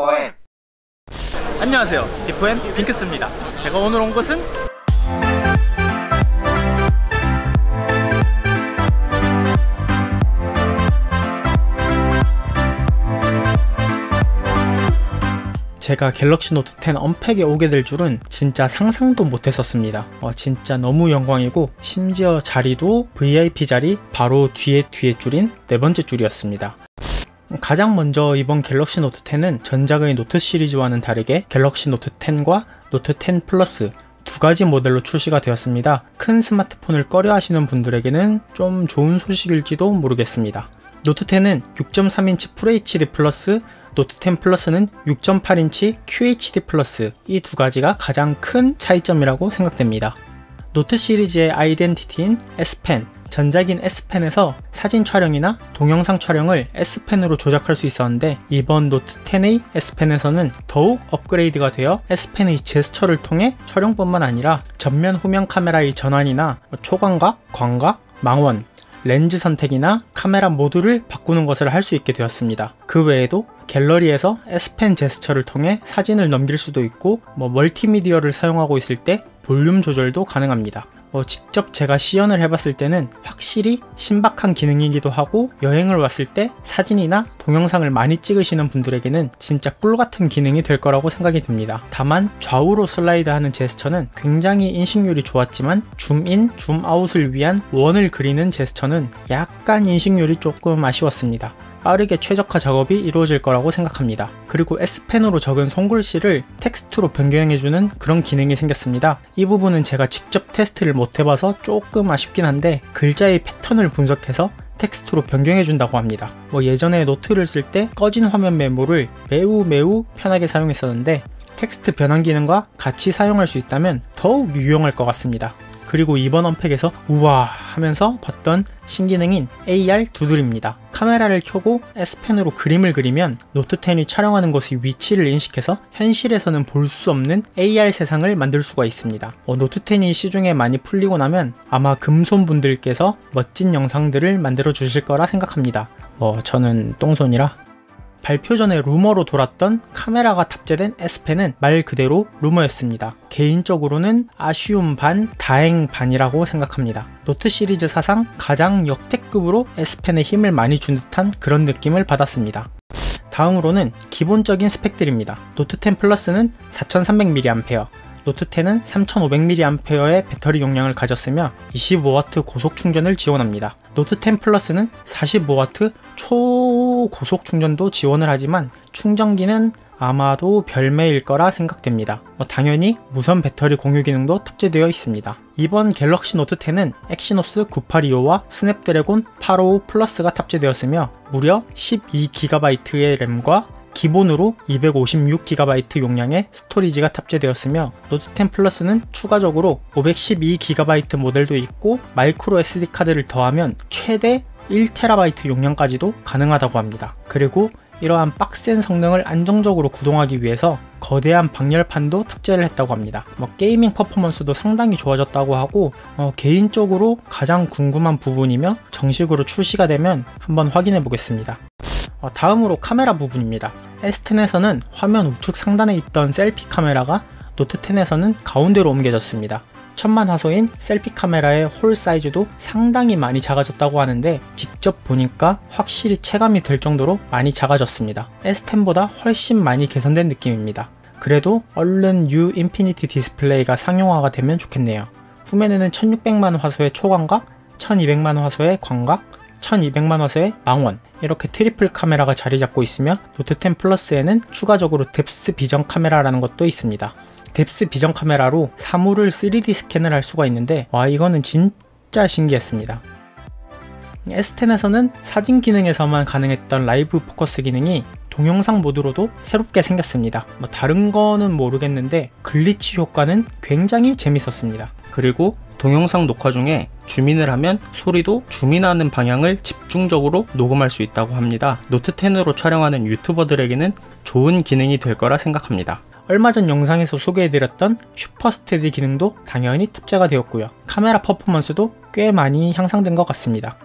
디포엠. 안녕하세요, 디포엠 빙크스입니다. 제가 오늘 온 곳은 제가 갤럭시 노트 10 언팩에 오게 될 줄은 진짜 상상도 못했었습니다. 진짜 너무 영광이고, 심지어 자리도 VIP 자리 바로 뒤에 줄인 네 번째 줄이었습니다. 가장 먼저 이번 갤럭시 노트 10은 전작의 노트 시리즈와는 다르게 갤럭시 노트 10과 노트 10 플러스 두 가지 모델로 출시가 되었습니다. 큰 스마트폰을 꺼려 하시는 분들에게는 좀 좋은 소식일지도 모르겠습니다. 노트 10은 6.3인치 FHD 플러스, 노트 10 플러스는 6.8인치 QHD 플러스, 이 두 가지가 가장 큰 차이점이라고 생각됩니다. 노트 시리즈의 아이덴티티인 S펜, 전작인 S펜에서 사진 촬영이나 동영상 촬영을 S펜으로 조작할 수 있었는데, 이번 노트 10의 S펜에서는 더욱 업그레이드가 되어 S펜의 제스처를 통해 촬영뿐만 아니라 전면 후면 카메라의 전환이나 초광각, 광각, 망원, 렌즈 선택이나 카메라 모드를 바꾸는 것을 할 수 있게 되었습니다. 그 외에도 갤러리에서 S펜 제스처를 통해 사진을 넘길 수도 있고, 멀티미디어를 사용하고 있을 때 볼륨 조절도 가능합니다. 직접 제가 시연을 해봤을 때는 확실히 신박한 기능이기도 하고, 여행을 왔을 때 사진이나 동영상을 많이 찍으시는 분들에게는 진짜 꿀같은 기능이 될 거라고 생각이 듭니다. 다만 좌우로 슬라이드하는 제스처는 굉장히 인식률이 좋았지만, 줌인, 줌아웃을 위한 원을 그리는 제스처는 약간 인식률이 조금 아쉬웠습니다. 빠르게 최적화 작업이 이루어질 거라고 생각합니다. 그리고 S펜으로 적은 손글씨를 텍스트로 변경해주는 그런 기능이 생겼습니다. 이 부분은 제가 직접 테스트를 못해봐서 조금 아쉽긴 한데, 글자의 패턴을 분석해서 텍스트로 변경해준다고 합니다. 예전에 노트를 쓸 때 꺼진 화면 메모를 매우 편하게 사용했었는데, 텍스트 변환 기능과 같이 사용할 수 있다면 더욱 유용할 것 같습니다. 그리고 이번 언팩에서 우와 하면서 봤던 신기능인 AR 두들입니다. 카메라를 켜고 S펜으로 그림을 그리면 노트 10이 촬영하는 곳의 위치를 인식해서 현실에서는 볼 수 없는 AR 세상을 만들 수가 있습니다. 노트 10이 시중에 많이 풀리고 나면 아마 금손분들께서 멋진 영상들을 만들어 주실 거라 생각합니다. 저는 똥손이라. 발표 전에 루머로 돌았던 카메라가 탑재된 S펜은 말 그대로 루머였습니다. 개인적으로는 아쉬움 반, 다행 반이라고 생각합니다. 노트 시리즈 사상 가장 역대급으로 S펜에 힘을 많이 준 듯한 그런 느낌을 받았습니다. 다음으로는 기본적인 스펙들입니다. 노트 10 플러스는 4300mAh, 노트 10은 3500mAh의 배터리 용량을 가졌으며 25W 고속 충전을 지원합니다. 노트 10 플러스는 45W 초고속 충전도 지원을 하지만 충전기는 아마도 별매일 거라 생각됩니다. 당연히 무선 배터리 공유 기능도 탑재되어 있습니다. 이번 갤럭시 노트 10은 엑시노스 9825와 스냅드래곤 855 플러스가 탑재되었으며 무려 12GB의 램과 기본으로 256GB 용량의 스토리지가 탑재되었으며, 노트 10 플러스는 추가적으로 512GB 모델도 있고 마이크로 SD 카드를 더하면 최대 1TB 용량까지도 가능하다고 합니다. 그리고 이러한 빡센 성능을 안정적으로 구동하기 위해서 거대한 방열판도 탑재를 했다고 합니다. 게이밍 퍼포먼스도 상당히 좋아졌다고 하고, 개인적으로 가장 궁금한 부분이며 정식으로 출시가 되면 한번 확인해 보겠습니다. 다음으로 카메라 부분입니다. S10에서는 화면 우측 상단에 있던 셀피 카메라가 노트 10에서는 가운데로 옮겨졌습니다. 천만 화소인 셀피 카메라의 홀 사이즈도 상당히 많이 작아졌다고 하는데, 직접 보니까 확실히 체감이 될 정도로 많이 작아졌습니다. S10보다 훨씬 많이 개선된 느낌입니다. 그래도 얼른 U 인피니티 디스플레이가 상용화가 되면 좋겠네요. 후면에는 1600만 화소의 초광각, 1200만 화소의 광각, 1200만 화소의 망원, 이렇게 트리플 카메라가 자리 잡고 있으며, 노트 10 플러스에는 추가적으로 뎁스 비전 카메라라는 것도 있습니다. 뎁스 비전 카메라로 사물을 3D 스캔을 할 수가 있는데, 이거는 진짜 신기했습니다. S10에서는 사진 기능에서만 가능했던 라이브 포커스 기능이 동영상 모드로도 새롭게 생겼습니다. 다른 거는 모르겠는데 글리치 효과는 굉장히 재밌었습니다. 그리고 동영상 녹화 중에 줌인을 하면 소리도 줌인하는 방향을 집중적으로 녹음할 수 있다고 합니다. 노트 10으로 촬영하는 유튜버들에게는 좋은 기능이 될 거라 생각합니다. 얼마 전 영상에서 소개해드렸던 슈퍼 스테디 기능도 당연히 탑재가 되었고요. 카메라 퍼포먼스도 꽤 많이 향상된 것 같습니다.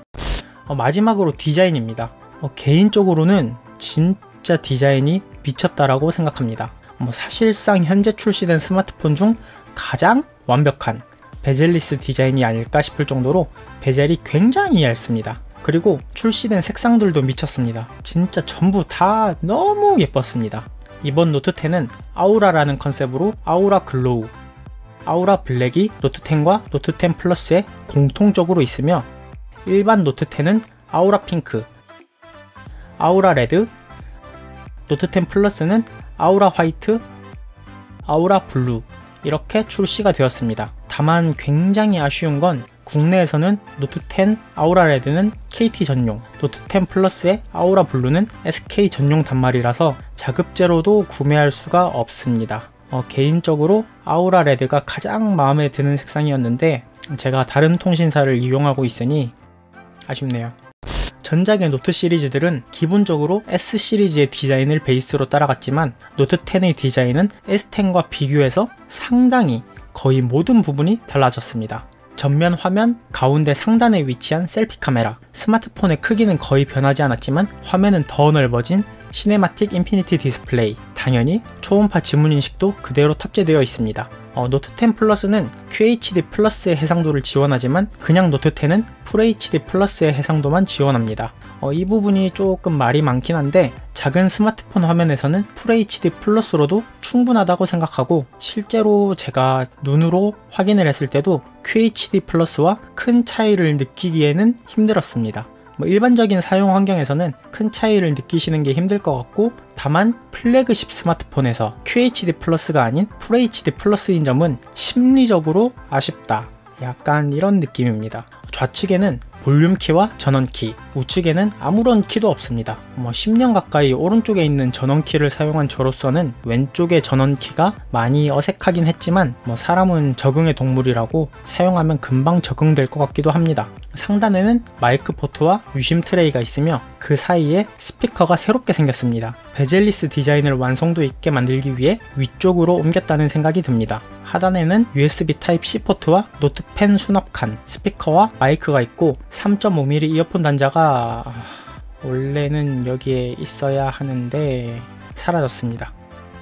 마지막으로 디자인입니다. 개인적으로는 진짜 진짜 디자인이 미쳤다라고 생각합니다. 사실상 현재 출시된 스마트폰 중 가장 완벽한 베젤리스 디자인이 아닐까 싶을 정도로 베젤이 굉장히 얇습니다. 그리고 출시된 색상들도 미쳤습니다. 진짜 전부 다 너무 예뻤습니다. 이번 노트 10은 아우라라는 컨셉으로 아우라 글로우, 아우라 블랙이 노트 10과 노트 10 플러스에 공통적으로 있으며 일반 노트 10은 아우라 핑크, 아우라 레드, 노트 10 플러스는 아우라 화이트, 아우라 블루 이렇게 출시가 되었습니다. 다만 굉장히 아쉬운 건 국내에서는 노트 10 아우라 레드는 KT 전용, 노트 10 플러스의 아우라 블루는 SK 전용 단말이라서 자급제로도 구매할 수가 없습니다. 개인적으로 아우라 레드가 가장 마음에 드는 색상이었는데 제가 다른 통신사를 이용하고 있으니 아쉽네요. 전작의 노트 시리즈들은 기본적으로 S 시리즈의 디자인을 베이스로 따라갔지만 노트 10의 디자인은 S10과 비교해서 상당히 거의 모든 부분이 달라졌습니다. 전면 화면 가운데 상단에 위치한 셀피 카메라, 스마트폰의 크기는 거의 변하지 않았지만 화면은 더 넓어진 시네마틱 인피니티 디스플레이, 당연히 초음파 지문인식도 그대로 탑재되어 있습니다. 노트 10 플러스는 QHD 플러스의 해상도를 지원하지만 그냥 노트 10은 FHD 플러스의 해상도만 지원합니다. 이 부분이 조금 말이 많긴 한데 작은 스마트폰 화면에서는 FHD 플러스로도 충분하다고 생각하고 실제로 제가 눈으로 확인을 했을 때도 QHD 플러스와 큰 차이를 느끼기에는 힘들었습니다. 일반적인 사용 환경에서는 큰 차이를 느끼시는 게 힘들 것 같고 다만 플래그십 스마트폰에서 QHD 플러스가 아닌 FHD 플러스인 점은 심리적으로 아쉽다. 약간 이런 느낌입니다. 좌측에는 볼륨키와 전원키, 우측에는 아무런 키도 없습니다. 10년 가까이 오른쪽에 있는 전원키를 사용한 저로서는 왼쪽의 전원키가 많이 어색하긴 했지만 사람은 적응의 동물이라고 사용하면 금방 적응될 것 같기도 합니다. 상단에는 마이크 포트와 유심 트레이가 있으며 그 사이에 스피커가 새롭게 생겼습니다. 베젤리스 디자인을 완성도 있게 만들기 위해 위쪽으로 옮겼다는 생각이 듭니다. 하단에는 USB Type-C 포트와 노트 펜 수납칸, 스피커와 마이크가 있고 3.5mm 이어폰 단자가 원래는 여기에 있어야 하는데 사라졌습니다.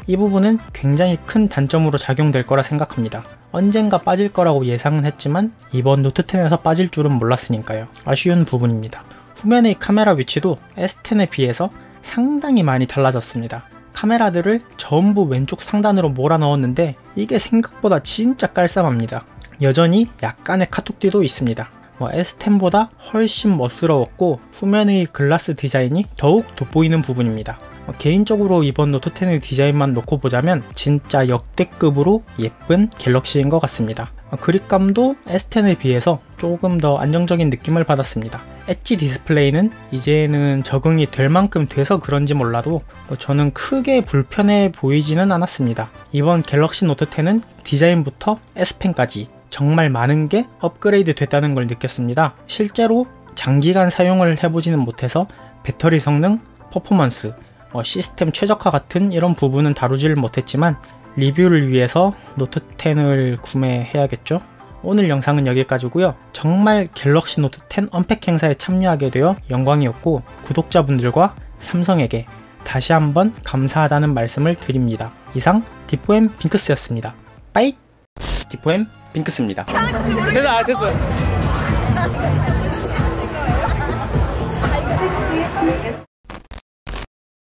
이 부분은 굉장히 큰 단점으로 작용될 거라 생각합니다. 언젠가 빠질 거라고 예상은 했지만 이번 노트 10에서 빠질 줄은 몰랐으니까요. 아쉬운 부분입니다. 후면의 카메라 위치도 S10에 비해서 상당히 많이 달라졌습니다. 카메라들을 전부 왼쪽 상단으로 몰아 넣었는데 이게 생각보다 진짜 깔쌈합니다. 여전히 약간의 카툭띠도 있습니다. S10보다 훨씬 멋스러웠고 후면의 글라스 디자인이 더욱 돋보이는 부분입니다. 개인적으로 이번 노트 10의 디자인만 놓고 보자면 진짜 역대급으로 예쁜 갤럭시인 것 같습니다. 그립감도 S10에 비해서 조금 더 안정적인 느낌을 받았습니다. 엣지 디스플레이는 이제는 적응이 될 만큼 돼서 그런지 몰라도 저는 크게 불편해 보이지는 않았습니다. 이번 갤럭시 노트 10은 디자인부터 S펜까지 정말 많은 게 업그레이드 됐다는 걸 느꼈습니다. 실제로 장기간 사용을 해보지는 못해서 배터리 성능, 퍼포먼스, 시스템 최적화 같은 이런 부분은 다루지를 못했지만 리뷰를 위해서 노트 10을 구매해야겠죠? 오늘 영상은 여기까지고요. 정말 갤럭시 노트 10 언팩 행사에 참여하게 되어 영광이었고 구독자분들과 삼성에게 다시 한번 감사하다는 말씀을 드립니다. 이상 디포엠 핑크스였습니다. 빠이! 디포엠 핑크스입니다. 됐어.